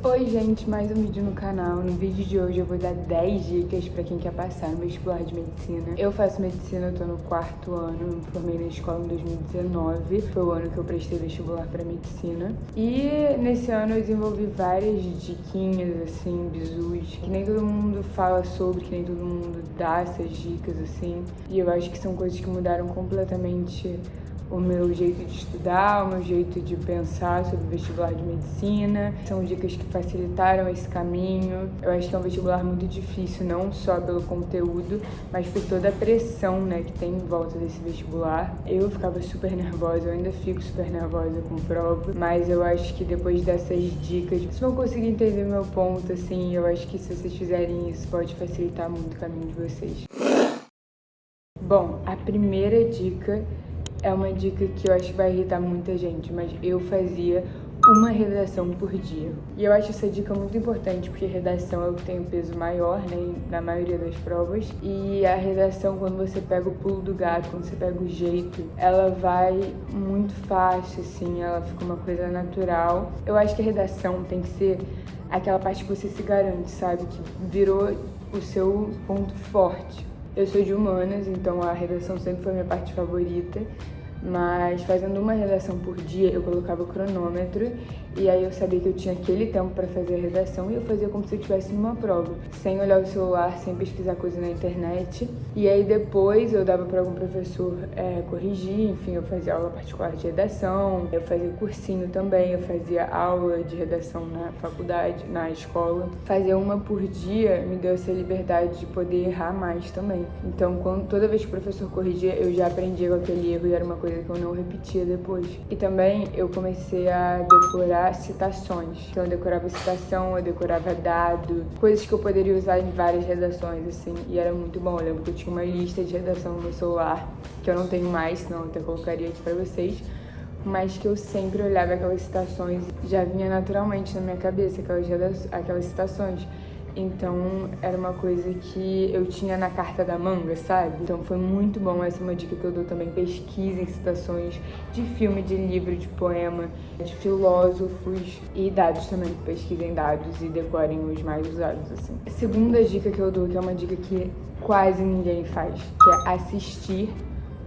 Oi gente, mais um vídeo no canal. No vídeo de hoje eu vou dar 10 dicas pra quem quer passar no vestibular de medicina. Eu faço medicina, eu tô no 4º ano, me formei na escola em 2019. Foi o ano que eu prestei vestibular pra medicina. E nesse ano eu desenvolvi várias diquinhas, assim, bizus, que nem todo mundo fala sobre, que nem todo mundo dá essas dicas, assim. E eu acho que são coisas que mudaram completamente o meu jeito de estudar, o meu jeito de pensar sobre o vestibular de medicina. São dicas que facilitaram esse caminho. Eu acho que é um vestibular muito difícil, não só pelo conteúdo, mas por toda a pressão, né, que tem em volta desse vestibular. Eu ficava super nervosa, eu ainda fico super nervosa com prova, mas eu acho que depois dessas dicas, vocês vão conseguir entender meu ponto, assim. Eu acho que se vocês fizerem isso, pode facilitar muito o caminho de vocês. Bom, a primeira dica é uma dica que eu acho que vai irritar muita gente, mas eu fazia uma redação por dia. E eu acho essa dica muito importante, porque redação é o que tem o peso maior, né, na maioria das provas. E a redação, quando você pega o pulo do gato, quando você pega o jeito, ela vai muito fácil, assim, ela fica uma coisa natural. Eu acho que a redação tem que ser aquela parte que você se garante, sabe? Que virou o seu ponto forte. Eu sou de humanas, então a redação sempre foi minha parte favorita, mas fazendo uma redação por dia eu colocava o cronômetro e aí eu sabia que eu tinha aquele tempo para fazer a redação e eu fazia como se eu estivesse numa prova, sem olhar o celular, sem pesquisar coisa na internet. E aí depois eu dava para algum professor corrigir, enfim, eu fazia aula particular de redação, eu fazia cursinho também, eu fazia aula de redação na faculdade, na escola. Fazer uma por dia me deu essa liberdade de poder errar mais também. Então, toda vez que o professor corrigia, eu já aprendia com aquele erro e era uma coisa que eu não repetia depois. E também eu comecei a decorar citações. Então eu decorava citação, eu decorava dado, coisas que eu poderia usar em várias redações, assim, e era muito bom. Eu lembro que eu tinha uma lista de redação no meu celular, que eu não tenho mais, senão eu até colocaria aqui pra vocês, mas que eu sempre olhava aquelas citações, já vinha naturalmente na minha cabeça aquelas citações. Então, era uma coisa que eu tinha na carta da manga, sabe? Então, foi muito bom. Essa é uma dica que eu dou também. Pesquisem citações de filme, de livro, de poema, de filósofos e dados também. Pesquisem dados e decorem os mais usados, assim. A segunda dica que eu dou, que é uma dica que quase ninguém faz, que é assistir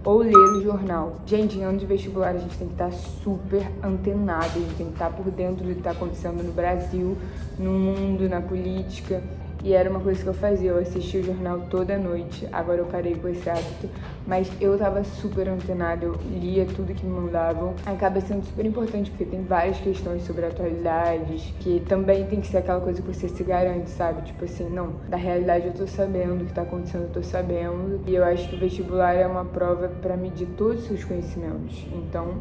ou ler o jornal. Gente, em ano de vestibular a gente tem que estar super antenado, a gente tem que estar por dentro do que está acontecendo no Brasil, no mundo, na política. E era uma coisa que eu fazia, eu assistia o jornal toda noite. Agora eu parei com esse hábito, mas eu tava super antenada, eu lia tudo que me mandavam. Acaba sendo super importante, porque tem várias questões sobre atualidades, que também tem que ser aquela coisa que você se garante, sabe? Tipo assim, não, da realidade eu tô sabendo, o que tá acontecendo eu tô sabendo. E eu acho que o vestibular é uma prova pra medir todos os seus conhecimentos. Então,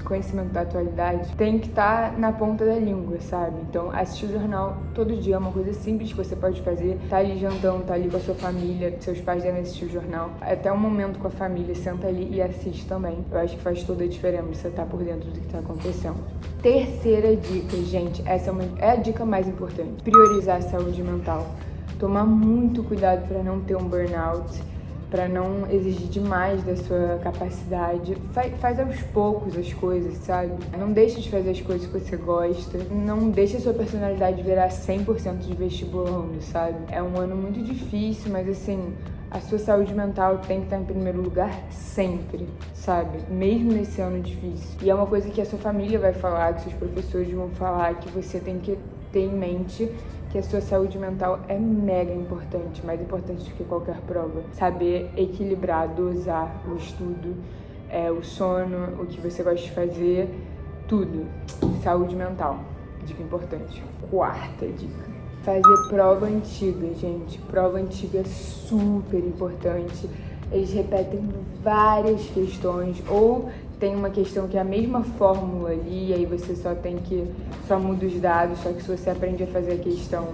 conhecimento da atualidade tem que estar na ponta da língua, sabe? Então, assistir o jornal todo dia é uma coisa simples que você pode fazer. Tá ali jantando, tá ali com a sua família, seus pais devem assistir o jornal. Até um momento com a família, senta ali e assiste também. Eu acho que faz toda a diferença você estar por dentro do que tá acontecendo. Terceira dica, gente, essa é a dica mais importante. Priorizar a saúde mental. Tomar muito cuidado para não ter um burnout, para não exigir demais da sua capacidade. Faz aos poucos as coisas, sabe? Não deixa de fazer as coisas que você gosta. Não deixa a sua personalidade virar 100% de vestibulando, sabe? É um ano muito difícil, mas assim, a sua saúde mental tem que estar em primeiro lugar sempre, sabe? Mesmo nesse ano difícil. E é uma coisa que a sua família vai falar, que seus professores vão falar, que você tem que ter em mente que a sua saúde mental é mega importante, mais importante do que qualquer prova. Saber equilibrar, dosar o estudo, o sono, o que você gosta de fazer, tudo. Saúde mental, dica importante. Quarta dica: fazer prova antiga, gente. Prova antiga é super importante. Eles repetem várias questões, ou tem uma questão que é a mesma fórmula ali, e aí você só muda os dados, só que se você aprende a fazer a questão,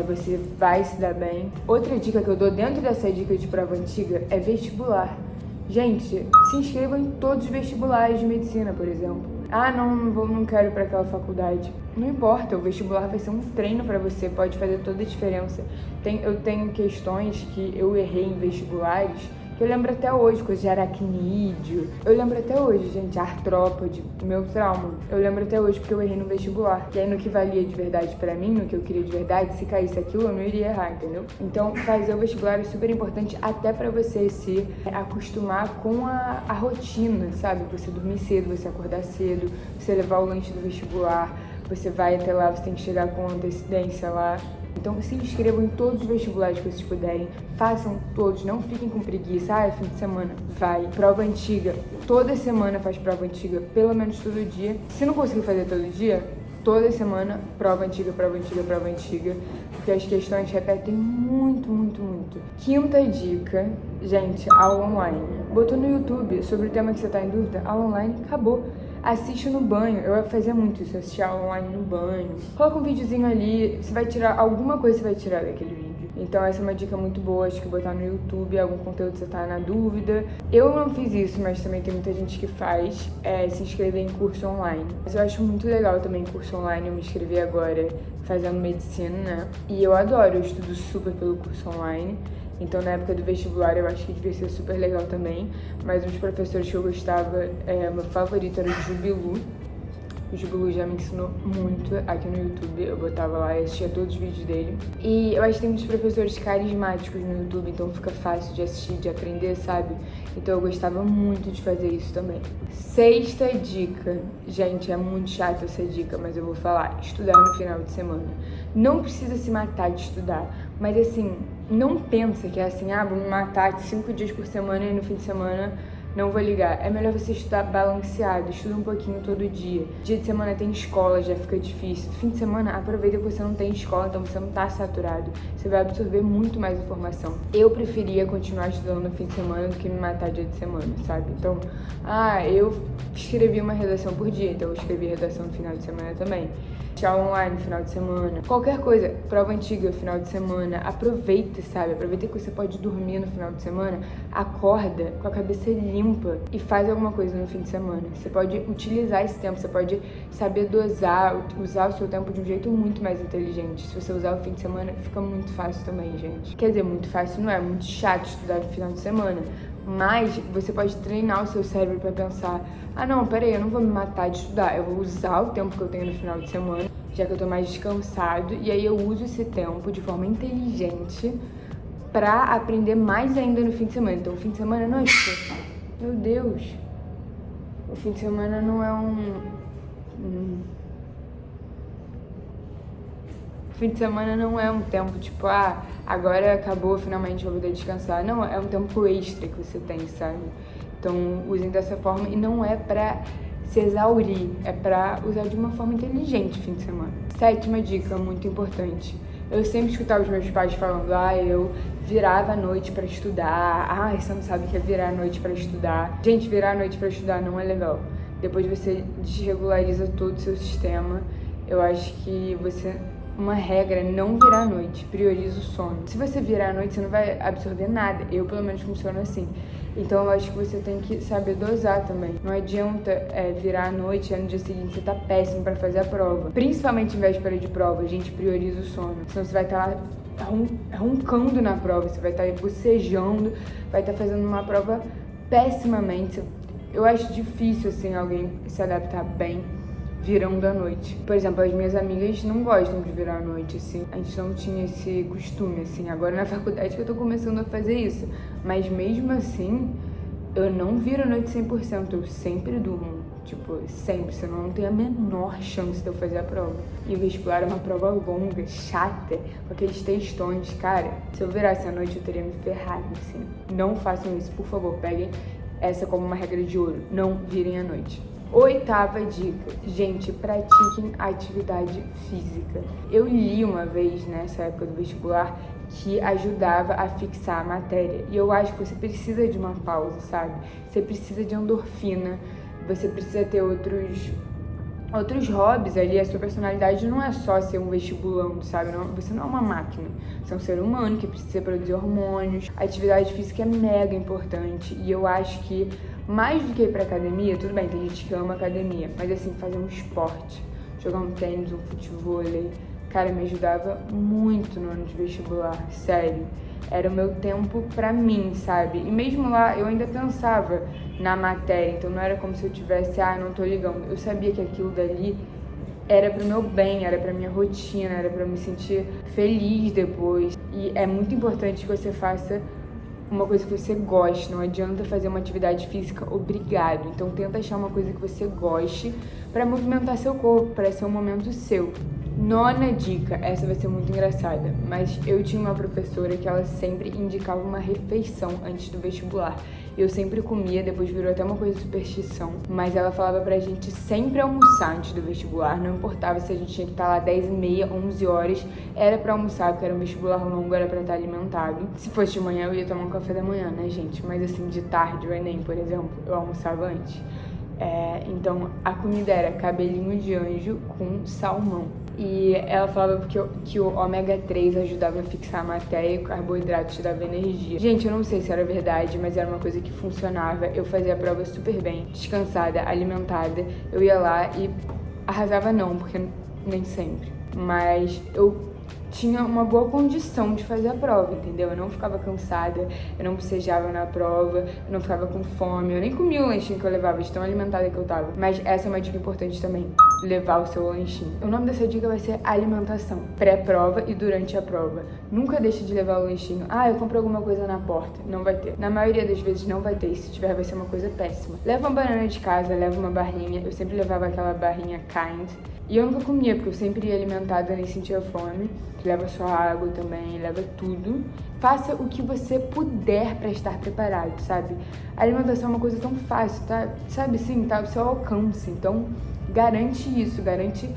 você vai se dar bem. Outra dica que eu dou dentro dessa dica de prova antiga é vestibular. Gente, se inscrevam em todos os vestibulares de medicina, por exemplo. Ah, não quero ir para aquela faculdade. Não importa, o vestibular vai ser um treino para você, pode fazer toda a diferença. Eu tenho questões que eu errei em vestibulares que eu lembro até hoje, coisa de aracnídeo. Eu lembro até hoje, gente, artrópode, meu trauma. Eu lembro até hoje porque eu errei no vestibular. E aí no que valia de verdade pra mim, no que eu queria de verdade, se caísse aquilo, eu não iria errar, entendeu? Então fazer o vestibular é super importante até pra você se acostumar com a rotina, sabe? Você dormir cedo, você acordar cedo, você levar o lanche do vestibular, você vai até lá, você tem que chegar com antecedência lá. Então se inscrevam em todos os vestibulares que vocês puderem, façam todos, não fiquem com preguiça, é fim de semana, vai. Prova antiga, toda semana faz prova antiga, pelo menos todo dia. Se não conseguir fazer todo dia, toda semana, prova antiga, prova antiga, prova antiga, porque as questões repetem muito, muito, muito. Quinta dica, gente, aula online. Botou no YouTube sobre o tema que você tá em dúvida, aula online, acabou. Assiste no banho, eu fazia muito isso, assistir aula online no banho. Coloca um videozinho ali, você vai tirar, alguma coisa você vai tirar daquele vídeo. Então essa é uma dica muito boa, acho que botar no YouTube algum conteúdo que você tá na dúvida. Eu não fiz isso, mas também tem muita gente que faz, se inscrever em curso online. Mas eu acho muito legal também curso online, eu me inscrevi agora fazendo medicina, né? E eu adoro, eu estudo super pelo curso online. Então, na época do vestibular, eu acho que devia ser super legal também. Mas os professores que eu gostava, meu favorito era o Jubilu. O Jubilu já me ensinou muito aqui no YouTube. Eu botava lá e assistia todos os vídeos dele. E eu acho que tem muitos professores carismáticos no YouTube, então fica fácil de assistir, de aprender, sabe? Então eu gostava muito de fazer isso também. Sexta dica. Gente, é muito chata essa dica, mas eu vou falar. Estudar no final de semana. Não precisa se matar de estudar, mas assim, não pensa que é assim, vou me matar de 5 dias por semana e no fim de semana não vou ligar. É melhor você estudar balanceado, estuda um pouquinho todo dia. Dia de semana tem escola, já fica difícil. Fim de semana, aproveita que você não tem escola, então você não tá saturado. Você vai absorver muito mais informação. Eu preferia continuar estudando no fim de semana do que me matar dia de semana, sabe? Então, eu escrevi uma redação por dia, então eu escrevi redação no final de semana também. Aula online no final de semana, qualquer coisa, prova antiga no final de semana, aproveita, sabe? Aproveita que você pode dormir no final de semana, acorda com a cabeça limpa e faz alguma coisa no fim de semana. Você pode utilizar esse tempo, você pode saber dosar, usar o seu tempo de um jeito muito mais inteligente. Se você usar o fim de semana, fica muito fácil também, gente. Quer dizer, muito fácil não é, muito chato estudar no final de semana. Mas você pode treinar o seu cérebro para pensar, não, peraí, eu não vou me matar de estudar, eu vou usar o tempo que eu tenho no final de semana, já que eu tô mais descansado, e aí eu uso esse tempo de forma inteligente pra aprender mais ainda no fim de semana. Então o fim de semana não é tipo, meu Deus, o fim de semana não é fim de semana não é um tempo tipo, agora acabou, finalmente vou poder descansar. Não, é um tempo extra que você tem, sabe? Então, usem dessa forma e não é pra se exaurir, é pra usar de uma forma inteligente o fim de semana. Sétima dica, muito importante. Eu sempre escutava os meus pais falando, eu virava a noite pra estudar. Você não sabe o que é virar a noite pra estudar. Gente, virar a noite pra estudar não é legal. Depois você desregulariza todo o seu sistema. Eu acho que uma regra é não virar à noite, prioriza o sono. Se você virar à noite, você não vai absorver nada. Eu, pelo menos, funciono assim. Então, eu acho que você tem que saber dosar também. Não adianta virar à noite e no dia seguinte você tá péssimo pra fazer a prova. Principalmente em véspera de prova, a gente prioriza o sono. Senão você vai estar lá roncando na prova, você vai estar bocejando, vai estar fazendo uma prova pessimamente. Eu acho difícil, assim, alguém se adaptar bem virando à noite. Por exemplo, as minhas amigas não gostam de virar à noite, assim. A gente não tinha esse costume, assim. Agora na faculdade que eu tô começando a fazer isso. Mas mesmo assim, eu não viro à noite 100%. Eu sempre durmo. Tipo, sempre. Senão não tem a menor chance de eu fazer a prova. E o vestibular é uma prova longa, chata, com aqueles textões. Cara, se eu virasse à noite, eu teria me ferrado, assim. Não façam isso, por favor. Peguem essa como uma regra de ouro. Não virem à noite. Oitava dica, gente, pratiquem atividade física. Eu li uma vez, nessa época do vestibular, que ajudava a fixar a matéria. E eu acho que você precisa de uma pausa, sabe? Você precisa de endorfina, você precisa ter outros hobbies ali. A sua personalidade não é só ser um vestibulando, sabe? Você não é uma máquina. Você é um ser humano que precisa produzir hormônios. A atividade física é mega importante. E eu acho que, mais do que ir pra academia, tudo bem, tem gente que ama academia, mas assim, fazer um esporte, jogar um tênis, um futevôlei, cara, me ajudava muito no ano de vestibular, sério. Era o meu tempo pra mim, sabe? E mesmo lá eu ainda pensava na matéria, então não era como se eu tivesse, não tô ligando. Eu sabia que aquilo dali era pro meu bem, era pra minha rotina, era pra eu me sentir feliz depois. E é muito importante que você faça uma coisa que você goste, não adianta fazer uma atividade física obrigado. Então tenta achar uma coisa que você goste pra movimentar seu corpo, pra ser um momento seu. 9ª dica, essa vai ser muito engraçada, mas eu tinha uma professora que ela sempre indicava uma refeição antes do vestibular. Eu sempre comia, depois virou até uma coisa de superstição, mas ela falava pra gente sempre almoçar antes do vestibular, não importava se a gente tinha que estar lá 10h30, 11 horas, era pra almoçar, porque era um vestibular longo, era pra estar alimentado. Se fosse de manhã, eu ia tomar um café da manhã, né, gente? Mas assim, de tarde, o Enem, por exemplo, eu almoçava antes. Então, a comida era cabelinho de anjo com salmão. E ela falava que o ômega 3 ajudava a fixar a matéria e o carboidrato te dava energia. Gente, eu não sei se era verdade, mas era uma coisa que funcionava. Eu fazia a prova super bem, descansada, alimentada. Eu ia lá e arrasava não, porque nem sempre. Mas eu tinha uma boa condição de fazer a prova, entendeu? Eu não ficava cansada, eu não bocejava na prova, eu não ficava com fome, eu nem comia o lanchinho que eu levava, de tão alimentada que eu tava. Mas essa é uma dica importante também, levar o seu lanchinho. O nome dessa dica vai ser alimentação, pré-prova e durante a prova. Nunca deixe de levar o lanchinho. Eu compro alguma coisa na porta. Não vai ter. Na maioria das vezes não vai ter, e se tiver vai ser uma coisa péssima. Leva uma banana de casa, leva uma barrinha, eu sempre levava aquela barrinha Kind. E eu nunca comia, porque eu sempre ia alimentada, nem sentia fome. Leva sua água também, leva tudo. Faça o que você puder pra estar preparado, sabe? A alimentação é uma coisa tão fácil, tá? Sabe assim, tá ao seu alcance. Então, garante isso, garante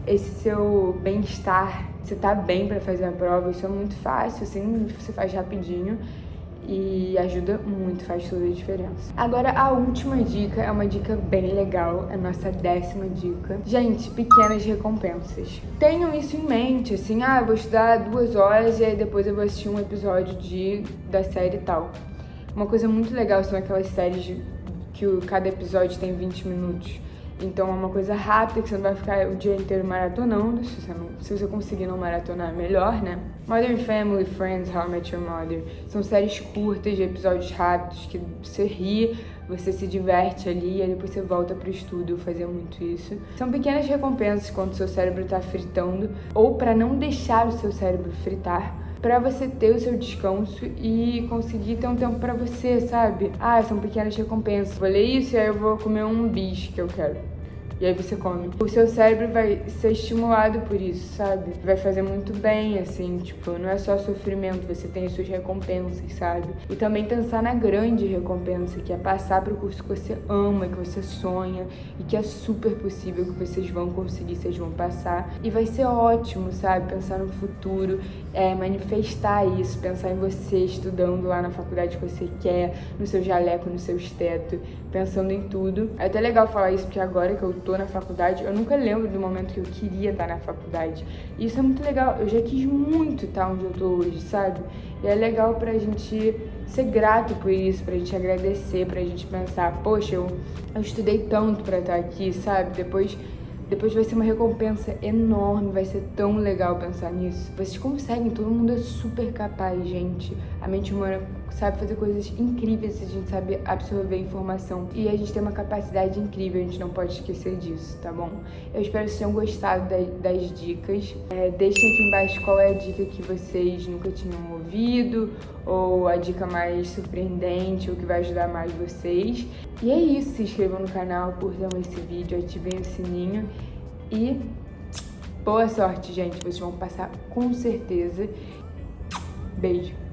esse seu bem-estar. Você tá bem pra fazer a prova, isso é muito fácil, assim, você faz rapidinho. E ajuda muito, faz toda a diferença. Agora, a última dica é uma dica bem legal, a nossa 10ª dica. Gente, pequenas recompensas. Tenham isso em mente, assim, eu vou estudar 2 horas e aí depois eu vou assistir um episódio da série e tal. Uma coisa muito legal são aquelas séries que cada episódio tem 20 minutos. Então é uma coisa rápida, que você não vai ficar o dia inteiro maratonando. Se você conseguir não maratonar, melhor, né? Modern Family, Friends, How I Met Your Mother. São séries curtas, de episódios rápidos, que você ri, você se diverte ali, e aí depois você volta pro estudo. Eu fazia muito isso. São pequenas recompensas quando o seu cérebro tá fritando, ou pra não deixar o seu cérebro fritar, pra você ter o seu descanso e conseguir ter um tempo pra você, sabe? São pequenas recompensas. Vou ler isso e aí eu vou comer um bicho que eu quero. E aí você come. O seu cérebro vai ser estimulado por isso, sabe? Vai fazer muito bem, assim, tipo, não é só sofrimento, você tem as suas recompensas, sabe? E também pensar na grande recompensa, que é passar pro curso que você ama, que você sonha e que é super possível que vocês vão conseguir, vocês vão passar. E vai ser ótimo, sabe? Pensar no futuro, manifestar isso, pensar em você estudando lá na faculdade que você quer, no seu jaleco, no seu esteto, pensando em tudo. É até legal falar isso, porque agora que eu tô na faculdade, eu nunca lembro do momento que eu queria estar na faculdade. E isso é muito legal, eu já quis muito estar onde eu tô hoje, sabe? E é legal pra gente ser grato por isso, pra gente agradecer, pra gente pensar, poxa, eu estudei tanto pra estar aqui, sabe? Depois vai ser uma recompensa enorme, vai ser tão legal pensar nisso. Vocês conseguem, todo mundo é super capaz, gente. A mente humana sabe fazer coisas incríveis, a gente sabe absorver informação. E a gente tem uma capacidade incrível, a gente não pode esquecer disso, tá bom? Eu espero que vocês tenham gostado das dicas. Deixem aqui embaixo qual é a dica que vocês nunca tinham ouvido, ou a dica mais surpreendente, ou que vai ajudar mais vocês. E é isso, se inscrevam no canal, curtam esse vídeo, ativem o sininho e boa sorte, gente. Vocês vão passar com certeza. Beijo!